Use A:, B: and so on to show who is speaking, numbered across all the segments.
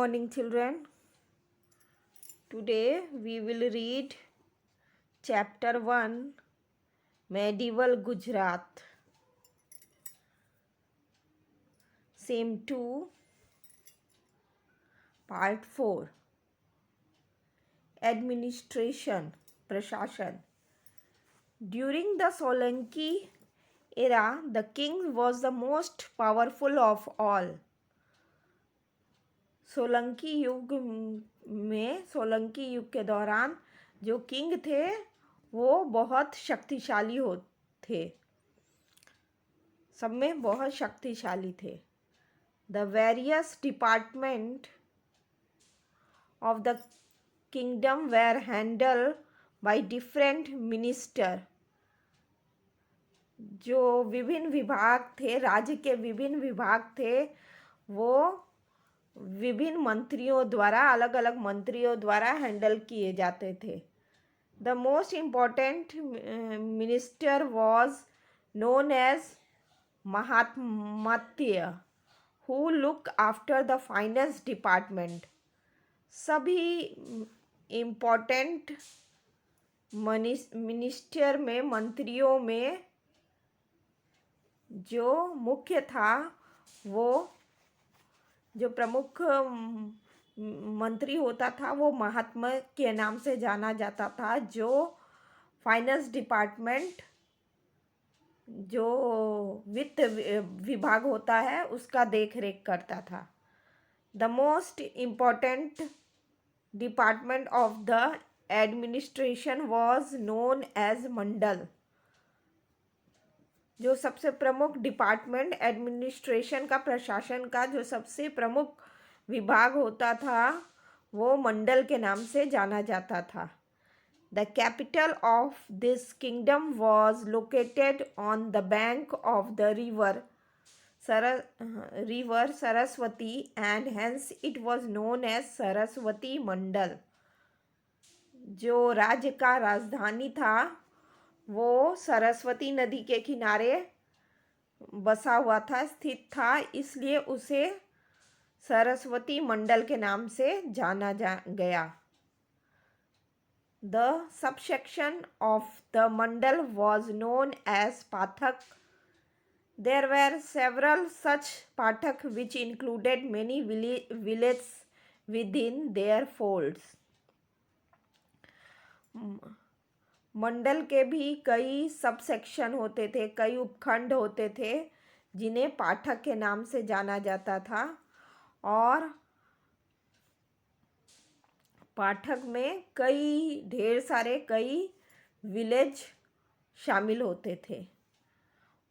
A: morning, children. Today we will read chapter 1, Medieval Gujarat. Same 2, part 4, Administration, Prashashan. During the Solanki era, the king was the most powerful of all. Solanki युग के दौरान जो king थे वो बहुत शक्तिशाली थे, सब में बहुत शक्तिशाली थे. The various department of the kingdom were handle by different minister. जो विभिन्न विभाग थे, राज्य के विभिन्न विभाग थे, वो विभिन्न मंत्रियों द्वारा, अलग अलग मंत्रियों द्वारा हैंडल किए जाते थे. The most important minister was known as महात्मत्य, who look after the finance department. सभी इम्पॉर्टेंट मिनिस्टर में, मंत्रियों में जो मुख्य था, वो जो प्रमुख मंत्री होता था वो महात्मा के नाम से जाना जाता था, जो फाइनेंस डिपार्टमेंट, जो वित्त विभाग होता है, उसका देख रेख करता था. The most important department of the administration was known as mandal. जो सबसे प्रमुख डिपार्टमेंट, एडमिनिस्ट्रेशन का, प्रशासन का जो सबसे प्रमुख विभाग होता था वो मंडल के नाम से जाना जाता था. The capital of this kingdom was located on the bank of the river Saraswati and hence it was known as Saraswati mandal. जो राज्य का राजधानी था वो सरस्वती नदी के किनारे बसा हुआ था, स्थित था, इसलिए उसे सरस्वती मंडल के नाम से जाना गया. The subsection of the mandal was known as pathak. There were several such pathak which included many village within their folds. मंडल के भी कई सब सेक्शन होते थे, कई उपखंड होते थे जिन्हें पाठक के नाम से जाना जाता था, और पाठक में ढेर सारे विलेज शामिल होते थे.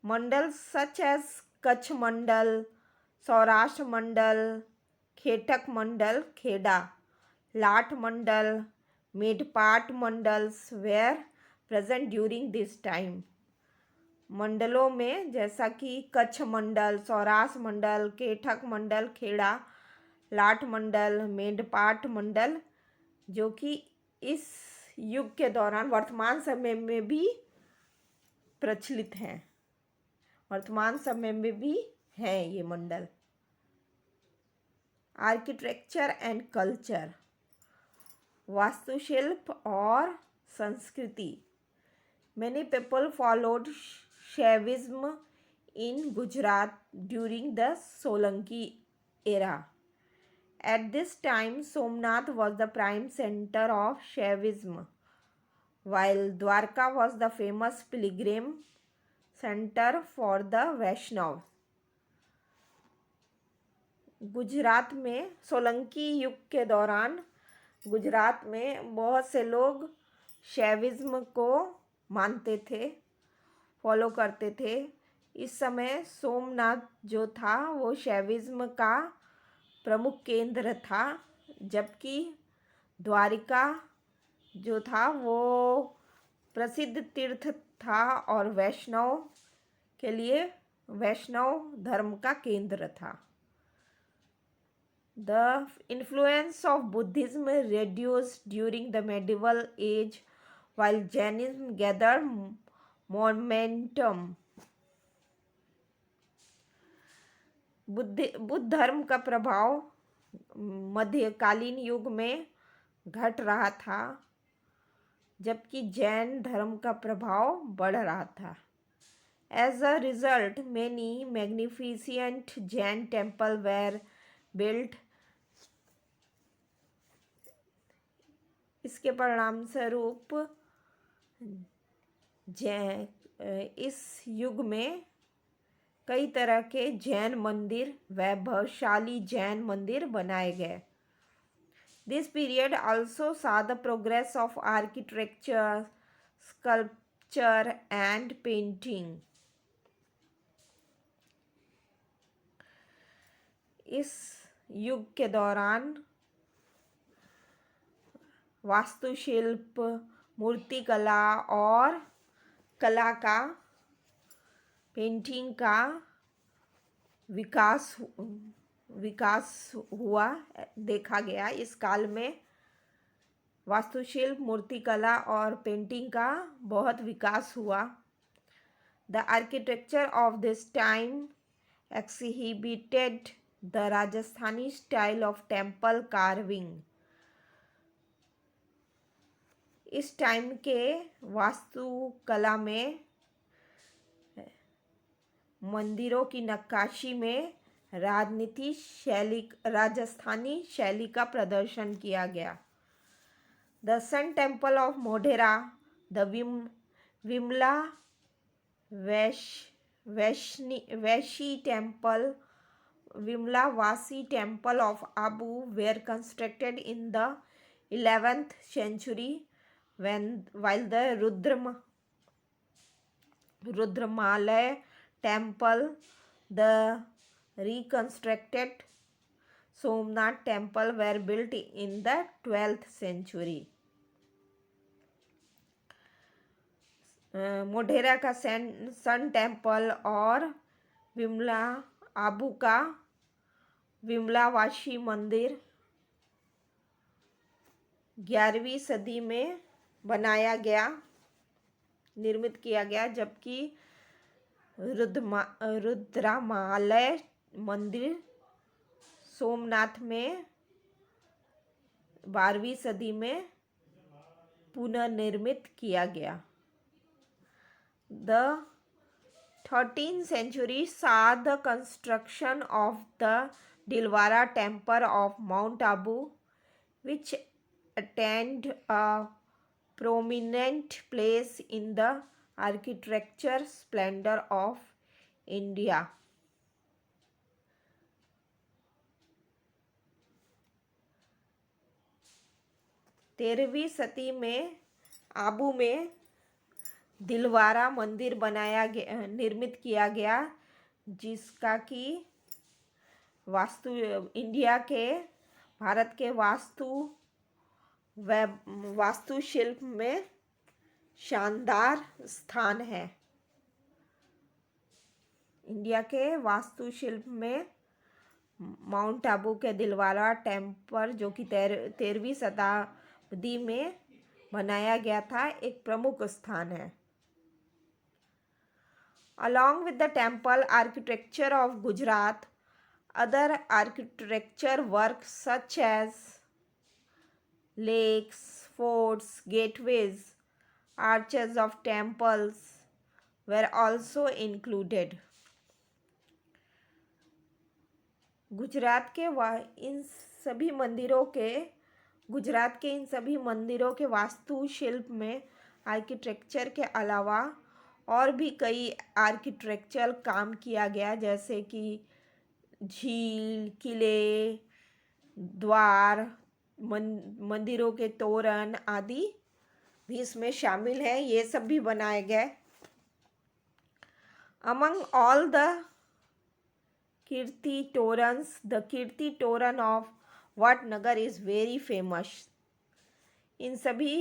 A: Mandal such as Kachchh mandal, Saurashtra mandal, Khetak mandal, Kheda, Lath mandal, Medpat mandals were present during this time. मंडलों में जैसा कि कच्छ मंडल, सौराष्ट्र मंडल, केठक मंडल, खेड़ा, लाठ मंडल, मेडपाट मंडल, जो कि इस युग के दौरान वर्तमान समय में भी प्रचलित हैं, वर्तमान समय में भी हैं ये मंडल. आर्किटेक्चर एंड कल्चर, वास्तुशिल्प और संस्कृति. Many people followed Shaivism in Gujarat during the Solanki era. At this time, Somnath was the prime center of Shaivism, while Dwarka was the famous pilgrim center for the Vaishnavas. Gujarat में सोलंकी युग के दौरान गुजरात में बहुत से लोग शैविज्म को मानते थे, फॉलो करते थे. इस समय सोमनाथ जो था वो शैविज्म का प्रमुख केंद्र था, जबकि द्वारिका जो था वो प्रसिद्ध तीर्थ था और वैष्णव के लिए वैष्णव धर्म का केंद्र था. The influence of Buddhism reduced during the medieval age while Jainism gathered momentum. Buddha धर्म का प्रभाव मध्यकालीन युग में घट रहा था, जबकि जैन धर्म का प्रभाव बढ़ रहा था। As a result, many magnificent Jain temples were built. इसके परिणाम स्वरूप इस युग में कई तरह के जैन मंदिर, वैभवशाली जैन मंदिर बनाए गए। This period also saw the progress of architecture, sculpture and painting. इस युग के दौरान वास्तुशिल्प, मूर्तिकला और कला का, पेंटिंग का विकास हुआ देखा गया। इस काल में वास्तुशिल्प, मूर्तिकला और पेंटिंग का बहुत विकास हुआ। The architecture of this time exhibited the Rajasthani style of temple carving. इस टाइम के वास्तुकला में, मंदिरों की नक्काशी में राजस्थानी शैली का प्रदर्शन किया गया। The Sun Temple of Modhera, the Vimla Vashi Temple, Vimlavasi Temple of Abu were constructed in the 11th century, while the Rudramalaya Temple, the reconstructed Somnath Temple were built in the 12th century. Modhera का sun temple और विमला आबू का विमलावासी मंदिर 11वीं सदी में निर्मित किया गया, जबकि रुद्रमालय मंदिर सोमनाथ में 12वीं सदी में पुनर्निर्मित किया गया। The 13th century saw the construction of the Dilwara Temple of Mount Abu, which attained a prominent place in the architecture splendor of India. तेरहवीं सदी में आबू में दिलवारा मंदिर निर्मित किया गया, जिसका कि भारत के वास्तुशिल्प में शानदार स्थान है। इंडिया के वास्तुशिल्प में माउंट आबू के दिलवारा टेम्पल, जो कि 13वीं शताब्दी में बनाया गया था, एक प्रमुख स्थान है। Along with the temple architecture of Gujarat, other architecture works such as lakes, forts, gateways, arches of temples were also included. Gujarat के इन सभी मंदिरों के वास्तुशिल्प में आर्किटेक्चर के अलावा और भी कई आर्किटेक्चरल काम किया गया, जैसे कि झील, किले, द्वार, मंदिरों के तोरण आदि भी इसमें शामिल हैं। ये सब भी बनाए गए। Among all the Kirti Torans, the Kirti Toran of Vatnagar is very famous. इन सभी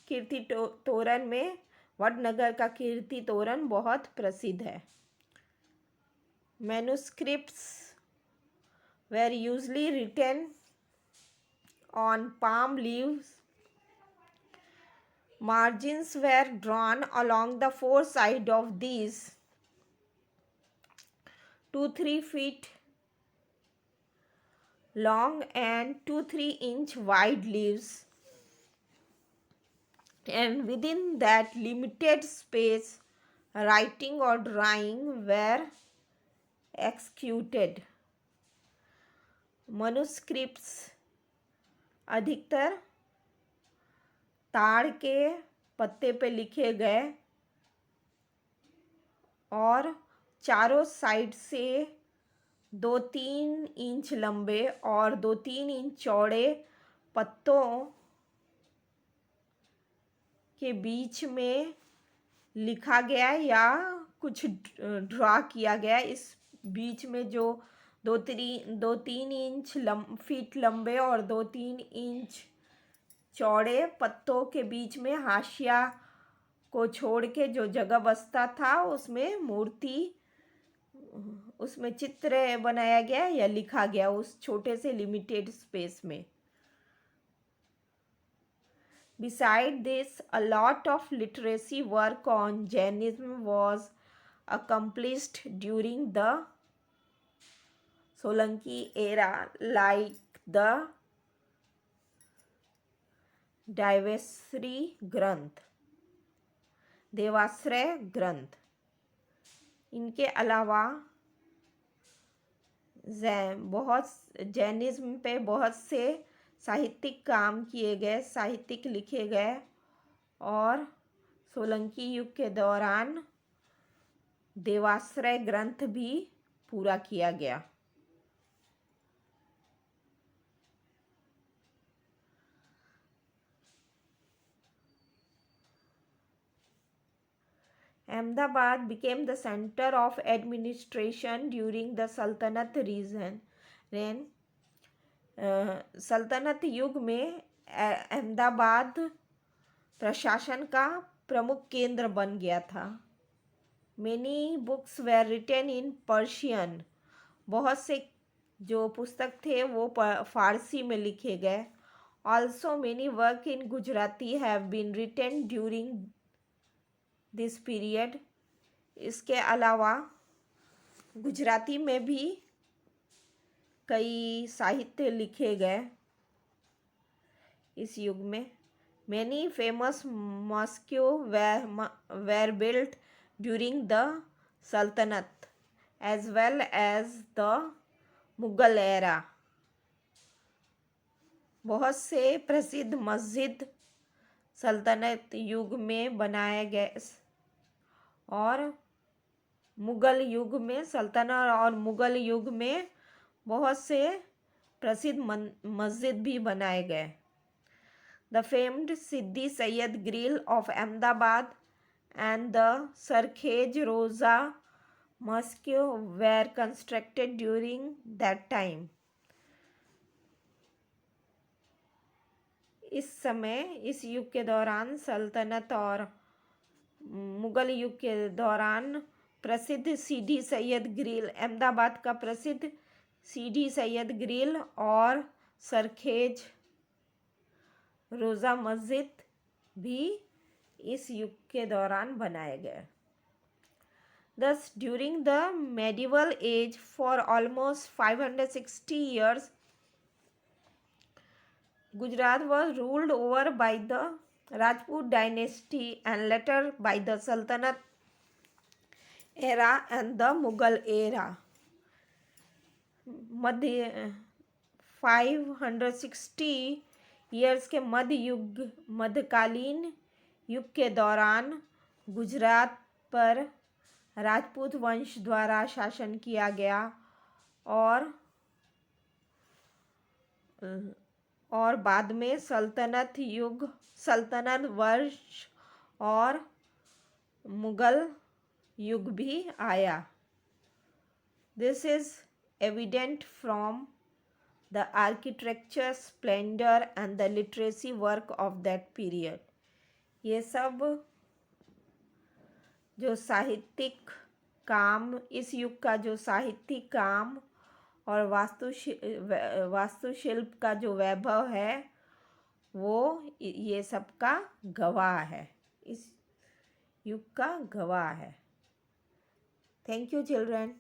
A: कीर्ति तोरण में वडनगर का कीर्ति तोरण बहुत प्रसिद्ध है। Manuscripts were usually written on palm leaves. Margins were drawn along the four sides of these 2-3 feet long and 2-3 inch wide leaves, and within that limited space writing or drawing were executed. manuscripts अधिकतर ताड़ के पत्ते पे लिखे गए और चारों side से 2-3 इंच लंबे और 2-3 इंच चौड़े पत्तों के बीच में लिखा गया या कुछ ड्रा किया गया। इस बीच में जो 2-3 इंच फीट लंबे और 2-3 इंच चौड़े पत्तों के बीच में हाशिया को छोड़ के जो जगह बचता था उसमें चित्र बनाया गया या लिखा गया उस छोटे से लिमिटेड स्पेस में। Beside this, a lot of literary work on Jainism was accomplished during the Solanki era, like the Devashraya ग्रंथ। इनके अलावा जैनिज्म पे बहुत से साहित्यिक काम किए गए, साहित्यिक लिखे गए और सोलंकी युग के दौरान देवाश्रय ग्रंथ भी पूरा किया गया। Ahmedabad became the center of administration during the Sultanate reign. सल्तनत युग में अहमदाबाद प्रशासन का प्रमुख केंद्र बन गया था। Many books were written in Persian. बहुत से जो पुस्तक थे वो फारसी में लिखे गए। Also many work in Gujarati have been written during this period. इसके अलावा गुजराती में भी कई साहित्य लिखे गए इस युग में। Many famous mosques were built during the Sultanate as well as the Mughal era. बहुत से प्रसिद्ध मस्जिद सल्तनत युग में बनाए गए और मुगल युग में सल्तनत और मुगल युग में बहुत से प्रसिद्ध मस्जिद भी बनाए गए। The famed Siddhi Sayyad Grill of Ahmedabad and the Sarkhej Roza Mosque were constructed during that time. इस समय इस युग के दौरान सल्तनत और मुगल युग के दौरान प्रसिद्ध सीधी सैयद ग्रिल, अहमदाबाद का प्रसिद्ध सीधी सैयद ग्रिल और सरखेज रोज़ा मस्जिद भी इस युग के दौरान बनाए गए। Thus, during the medieval age, for almost 560 years, Gujarat was ruled over by the Rajput dynasty and later by the Sultanate era and the Mughal era. Madhya 560 years के मध्यकालीन युग के दौरान गुजरात पर राजपूत वंश द्वारा शासन किया गया और बाद में सल्तनत वंश और मुगल युग भी आया। This is evident from the architecture splendor and the literacy work of that period. ये सब जो साहित्यिक काम, इस युग का जो साहित्यिक काम और वास्तुशिल्प का जो वैभव है वो ये सब का गवाह है, इस युग का गवाह है। Thank you children.